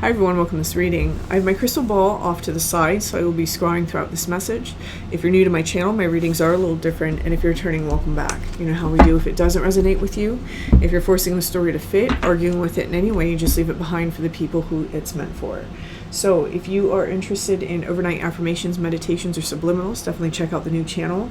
Hi everyone, welcome to this reading. I have my crystal ball off to the side, so I will be scrying throughout this message. If you're new to my channel, my readings are a little different, and if you're returning, welcome back. You know how we do if it doesn't resonate with you. If you're forcing the story to fit, arguing with it in any way, you just leave it behind for the people who it's meant for. So if you are interested in overnight affirmations, meditations, or subliminals, definitely check out the new channel.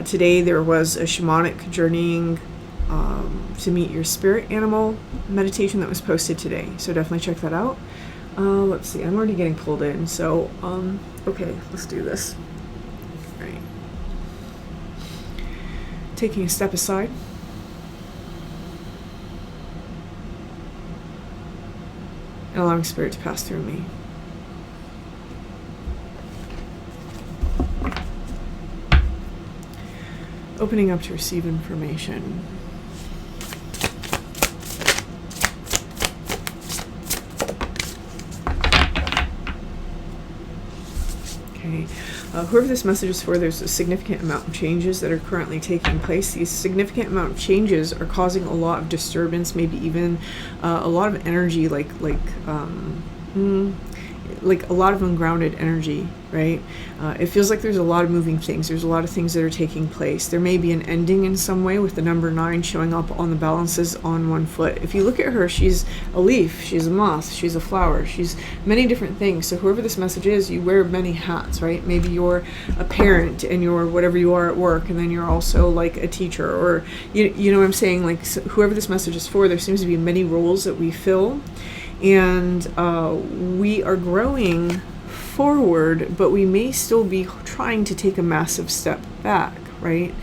Today there was a shamanic journeying to meet your spirit animal meditation that was posted today, so definitely check that out. Let's see, I'm already getting pulled in, so okay, let's do this. All right, taking a step aside, and allowing spirit to pass through me. Opening up to receive information. Okay. Whoever this message is for, there's a significant amount of changes that are currently taking place. These significant amount of changes are causing a lot of disturbance, maybe even a lot of energy, like a lot of ungrounded energy, right? It feels like there's a lot of moving things. There's a lot of things that are taking place. There may be an ending in some way with the number 9 showing up on the balances on one foot. If you look at her, she's a leaf, she's a moth, she's a flower, she's many different things. So whoever this message is, you wear many hats, right? Maybe you're a parent and you're whatever you are at work, and then you're also like a teacher, or you know what I'm saying? Like, so whoever this message is for, there seems to be many roles that we fill. And we are growing forward, but we may still be trying to take a massive step back, right?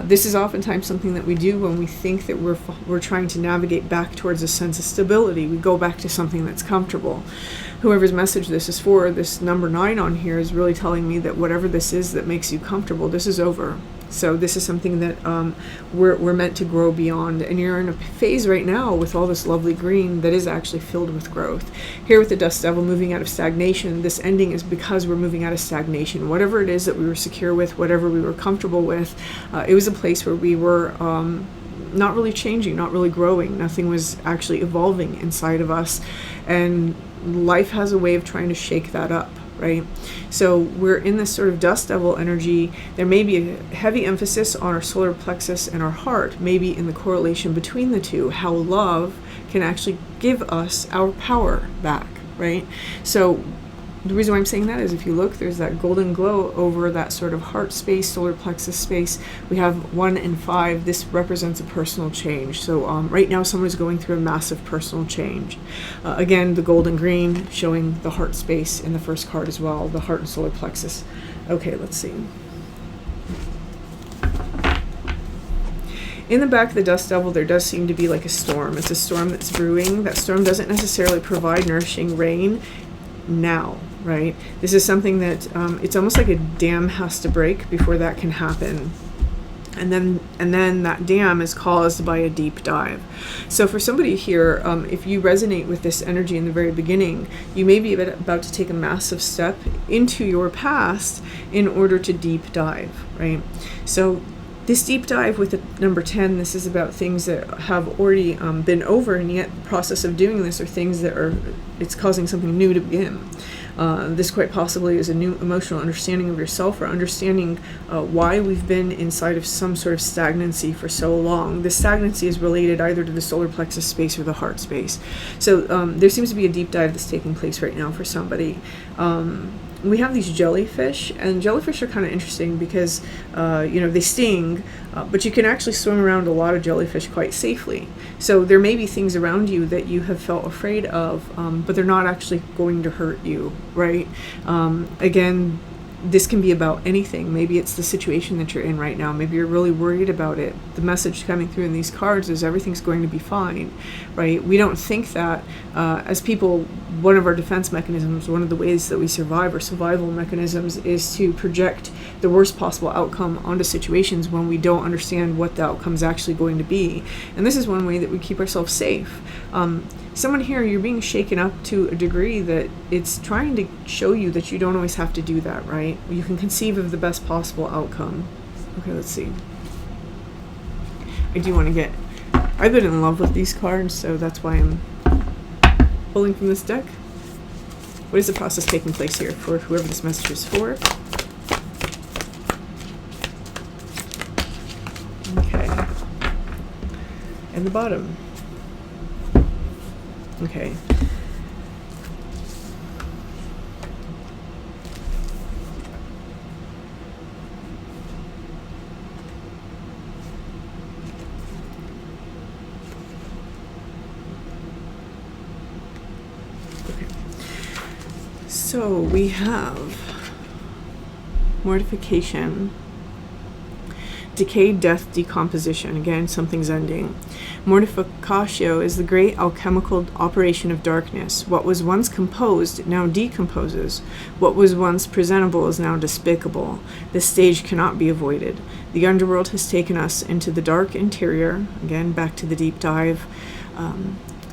This is oftentimes something that we do when we think that we're trying to navigate back towards a sense of stability. We go back to something that's comfortable. Whoever's message this is for, this number 9 on here is really telling me that whatever this is that makes you comfortable, this is over. So this is something that we're meant to grow beyond. And you're in a phase right now with all this lovely green that is actually filled with growth. Here with the Dust Devil moving out of stagnation, this ending is because we're moving out of stagnation. Whatever it is that we were secure with, whatever we were comfortable with, it was a place where we were not really changing, not really growing. Nothing was actually evolving inside of us. And life has a way of trying to shake that up. Right? So we're in this sort of dust devil energy. There may be a heavy emphasis on our solar plexus and our heart, maybe in the correlation between the two, how love can actually give us our power back, right? So the reason why I'm saying that is if you look, there's that golden glow over that sort of heart space, solar plexus space. We have 1 and 5. This represents a personal change. So right now someone is going through a massive personal change. Again, the golden green showing the heart space in the first card as well, the heart and solar plexus. Okay, let's see. In the back of the Dust Devil, there does seem to be like a storm. It's a storm that's brewing. That storm doesn't necessarily provide nourishing rain now, right? This is something that it's almost like a dam has to break before that can happen. And then that dam is caused by a deep dive. So for somebody here, if you resonate with this energy in the very beginning, you may be about to take a massive step into your past in order to deep dive, right? So this deep dive with the number 10, this is about things that have already been over, and yet the process of doing this are things that it's causing something new to begin. This quite possibly is a new emotional understanding of yourself, or understanding why we've been inside of some sort of stagnancy for so long. This stagnancy is related either to the solar plexus space or the heart space. So there seems to be a deep dive that's taking place right now for somebody. We have these jellyfish, and jellyfish are kind of interesting because, they sting, but you can actually swim around a lot of jellyfish quite safely. So there may be things around you that you have felt afraid of, but they're not actually going to hurt you, right? Again, this can be about anything. Maybe it's the situation that you're in right now. Maybe you're really worried about it. The message coming through in these cards is everything's going to be fine, right? We don't think that as people. One of our defense mechanisms, one of the ways that we survive, our survival mechanisms, is to project the worst possible outcome onto situations when we don't understand what the outcome is actually going to be. And this is one way that we keep ourselves safe. Someone here, you're being shaken up to a degree that it's trying to show you that you don't always have to do that, right? You can conceive of the best possible outcome. Okay, let's see. I do want to get... I've been in love with these cards, so that's why I'm pulling from this deck. What is the process taking place here for whoever this message is for? Okay. And the bottom. Okay. So we have mortification, decay, death, decomposition. Again, something's ending. Mortificatio is the great alchemical operation of darkness. What was once composed now decomposes. What was once presentable is now despicable. This stage cannot be avoided. The underworld has taken us into the dark interior, again, back to the deep dive,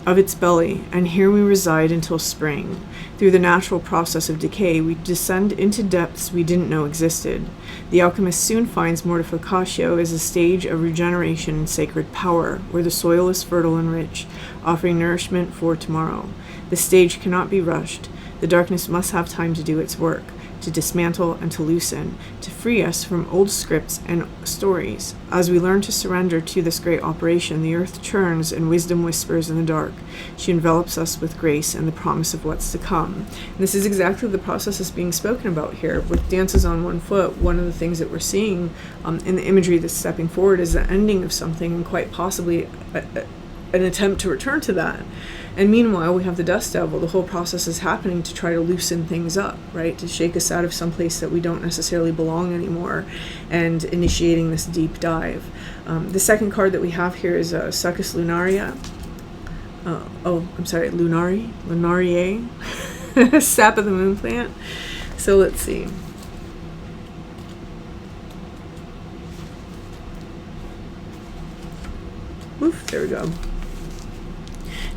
of its belly, and here we reside until spring. Through the natural process of decay, we descend into depths we didn't know existed. The alchemist soon finds mortificatio is a stage of regeneration and sacred power, where the soil is fertile and rich, offering nourishment for tomorrow. The stage cannot be rushed. The darkness must have time to do its work, to dismantle and to loosen, to free us from old scripts and stories. As we learn to surrender to this great operation, the earth churns and wisdom whispers in the dark. She envelops us with grace and the promise of what's to come. And this is exactly the process that's being spoken about here. With dances on one foot, one of the things that we're seeing in the imagery that's stepping forward is the ending of something, and quite possibly an attempt to return to that. And meanwhile, we have the dust devil. The whole process is happening to try to loosen things up, right? To shake us out of some place that we don't necessarily belong anymore, and initiating this deep dive. The second card that we have here is Succus Lunaria. Lunariae. Sap of the moon plant. So let's see. Oof, there we go.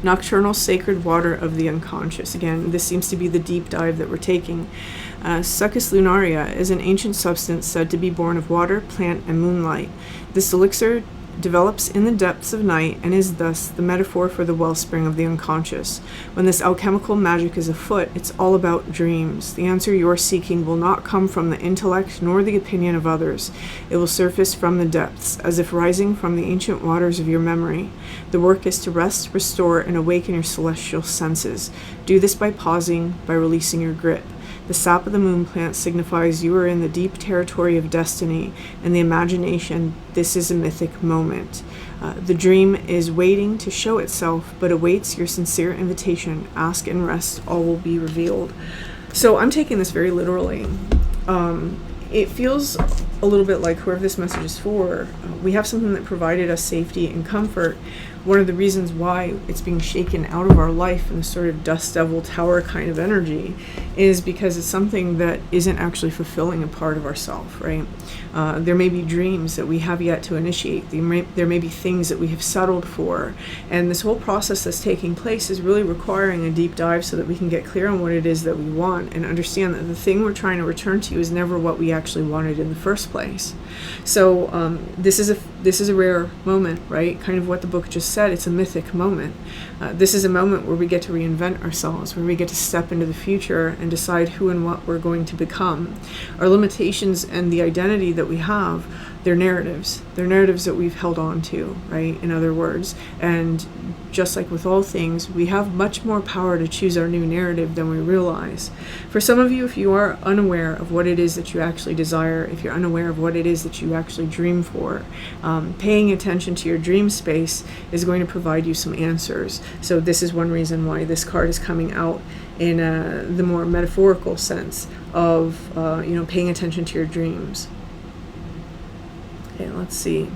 Nocturnal sacred water of the unconscious. Again, this seems to be the deep dive that we're taking. Succus lunaria is an ancient substance said to be born of water, plant, and moonlight. This elixir develops in the depths of night and is thus the metaphor for the wellspring of the unconscious. When this alchemical magic is afoot, it's all about dreams. The answer you're seeking will not come from the intellect nor the opinion of others. It will surface from the depths, as if rising from the ancient waters of your memory. The work is to rest, restore, and awaken your celestial senses. Do this by pausing, by releasing your grip. The sap of the moon plant signifies you are in the deep territory of destiny, and the imagination, this is a mythic moment. The dream is waiting to show itself, but awaits your sincere invitation. Ask and rest, all will be revealed. So I'm taking this very literally. It feels a little bit like whoever this message is for, we have something that provided us safety and comfort. One of the reasons why it's being shaken out of our life in a sort of dust devil tower kind of energy is because it's something that isn't actually fulfilling a part of ourself, right? There may be dreams that we have yet to initiate. There may be things that we have settled for. And this whole process that's taking place is really requiring a deep dive so that we can get clear on what it is that we want and understand that the thing we're trying to return to is never what we actually wanted in the first place. So this is a rare moment, right? Kind of what the book just said. It's a mythic moment. This is a moment where we get to reinvent ourselves, where we get to step into the future and decide who and what we're going to become. Our limitations and the identity that we have, they're narratives. They're narratives that we've held on to, right? In other words. And just like with all things, we have much more power to choose our new narrative than we realize. For some of you, if you are unaware of what it is that you actually desire, if you're unaware of what it is that you actually dream for, paying attention to your dream space is going to provide you some answers. So this is one reason why this card is coming out in the more metaphorical sense of paying attention to your dreams. Okay, let's see.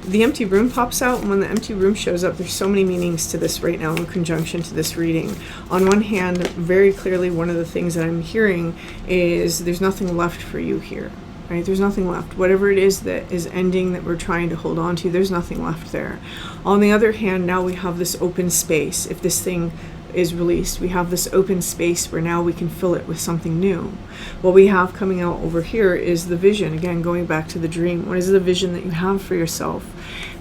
The empty room pops out, and when the empty room shows up, there's so many meanings to this right now in conjunction to this reading. On one hand, very clearly, one of the things that I'm hearing is there's nothing left for you here, right? There's nothing left. Whatever it is that is ending that we're trying to hold on to, there's nothing left there. On the other hand, now we have this open space. If this thing is released. We have this open space where now we can fill it with something new. What we have coming out over here is the vision. Again, going back to the dream. What is the vision that you have for yourself?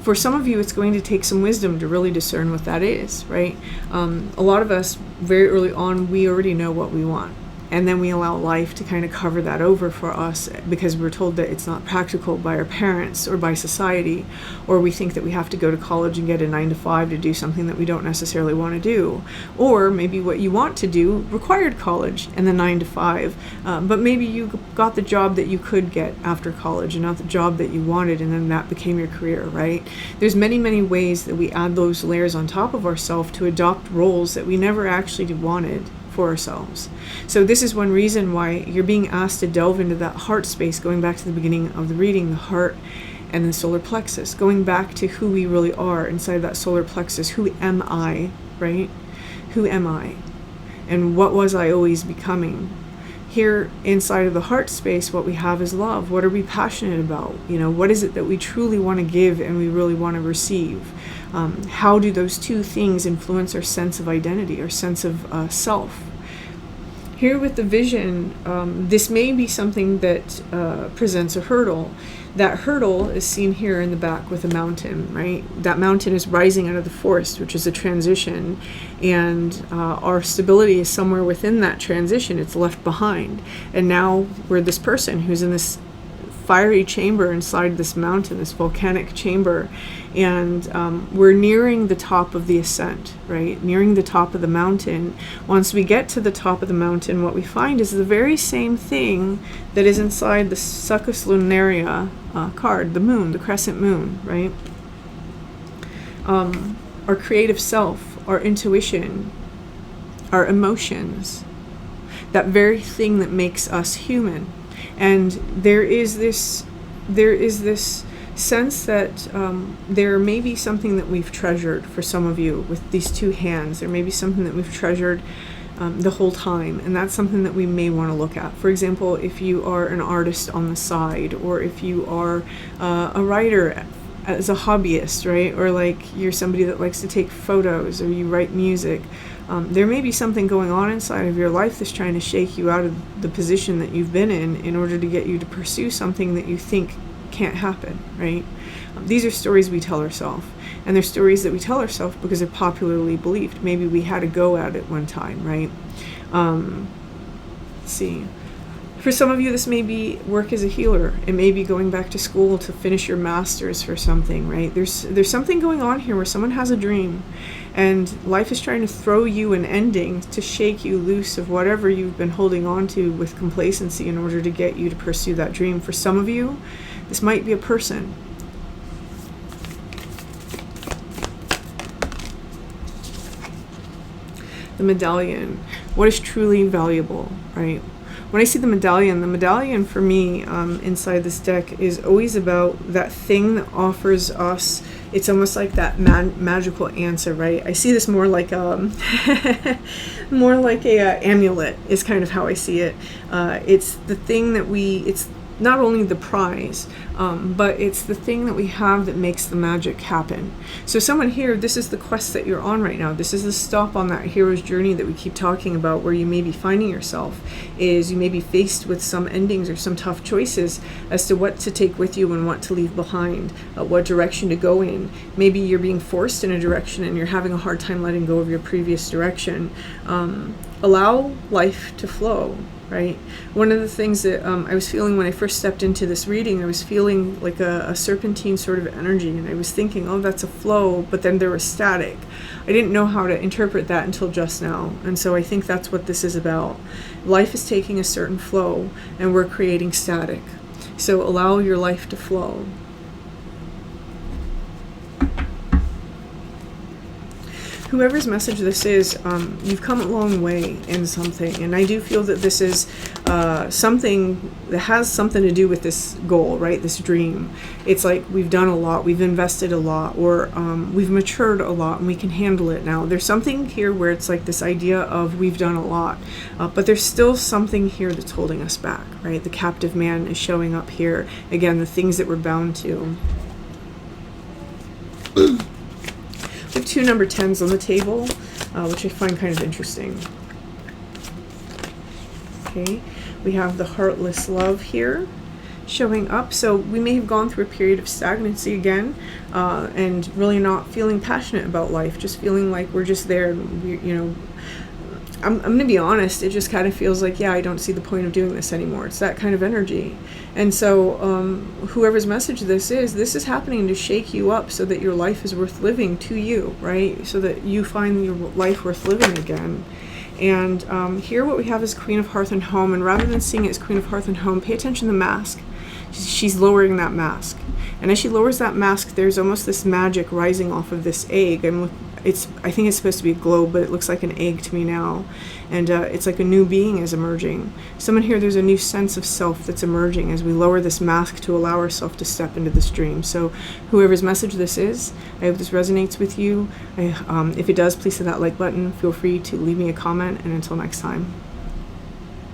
For some of you, it's going to take some wisdom to really discern what that is, right? A lot of us, very early on, we already know what we want. And then we allow life to kind of cover that over for us because we're told that it's not practical by our parents or by society, or we think that we have to go to college and get a 9-to-5 to do something that we don't necessarily want to do. Or maybe what you want to do required college and the 9-to-5, but maybe you got the job that you could get after college and not the job that you wanted, and then that became your career, right? There's many, many ways that we add those layers on top of ourselves to adopt roles that we never actually wanted for ourselves. So this is one reason why you're being asked to delve into that heart space, going back to the beginning of the reading, the heart and the solar plexus, going back to who we really are inside that solar plexus. Who am I, right? Who am I? And what was I always becoming? Here inside of the heart space, what we have is love. What are we passionate about? You know, what is it that we truly want to give and we really want to receive? How do those two things influence our sense of identity, our sense of self? Here with the vision, this may be something that presents a hurdle. That hurdle is seen here in the back with a mountain, right? That mountain is rising out of the forest, which is a transition, and our stability is somewhere within that transition. It's left behind. And now we're this person who's in this fiery chamber inside this mountain, this volcanic chamber, and we're nearing the top of the ascent, right? Nearing the top of the mountain. Once we get to the top of the mountain, what we find is the very same thing that is inside the Succus Lunaria card, the moon, the crescent moon, right? Our creative self, our intuition, our emotions, that very thing that makes us human. And there is this sense that there may be something that we've treasured for some of you with these two hands. There may be something that we've treasured the whole time, and that's something that we may want to look at. For example, if you are an artist on the side, or if you are a writer as a hobbyist, right? Or like you're somebody that likes to take photos, or you write music. There may be something going on inside of your life that's trying to shake you out of the position that you've been in order to get you to pursue something that you think can't happen, right? These are stories we tell ourselves, and they're stories that we tell ourselves because they're popularly believed. Maybe we had a go at it one time, right? Let's see. For some of you, this may be work as a healer. It may be going back to school to finish your master's for something, right? There's something going on here where someone has a dream, and life is trying to throw you an ending to shake you loose of whatever you've been holding on to with complacency in order to get you to pursue that dream. For some of you, this might be a person. The medallion. What is truly valuable, right? When I see the medallion for me inside this deck is always about that thing that offers us, it's almost like that magical answer, right? I see this more like more like a amulet is kind of how I see it. It's the thing that it's not only the prize, but it's the thing that we have that makes the magic happen. So someone here, this is the quest that you're on right now. This is the stop on that hero's journey that we keep talking about, where you may be finding yourself, is you may be faced with some endings or some tough choices as to what to take with you and what to leave behind, what direction to go in. Maybe you're being forced in a direction and you're having a hard time letting go of your previous direction. Allow life to flow. Right? One of the things that I was feeling when I first stepped into this reading, I was feeling like a serpentine sort of energy, and I was thinking, oh, that's a flow, but then there was static. I didn't know how to interpret that until just now, and so I think that's what this is about. Life is taking a certain flow, and we're creating static. So allow your life to flow. Whoever's message this is, you've come a long way in something, and I do feel that this is something that has something to do with this goal, right? This dream. It's like we've done a lot, we've invested a lot, or we've matured a lot, and we can handle it now. There's something here where it's like this idea of we've done a lot, but there's still something here that's holding us back, right? The captive man is showing up here. Again, the things that we're bound to. We have two number 10s on the table. which I find kind of interesting. Okay, we have the heartless love here showing up. So we may have gone through a period of stagnancy again, and really not feeling passionate about life, just feeling like we're just there. I'm going to be honest, it just kind of feels like, yeah, I don't see the point of doing this anymore. It's that kind of energy. And so whoever's message this is happening to shake you up so that your life is worth living to you, right? So that you find your life worth living again. And here what we have is Queen of Hearth and Home, and rather than seeing it as Queen of Hearth and Home, pay attention to the mask. She's lowering that mask. And as she lowers that mask, there's almost this magic rising off of this egg. And I think it's supposed to be a globe, but it looks like an egg to me now. And it's like a new being is emerging. Someone here, there's a new sense of self that's emerging as we lower this mask to allow ourselves to step into this dream. So whoever's message this is, I hope this resonates with you. If it does, please hit that like button. Feel free to leave me a comment, and until next time.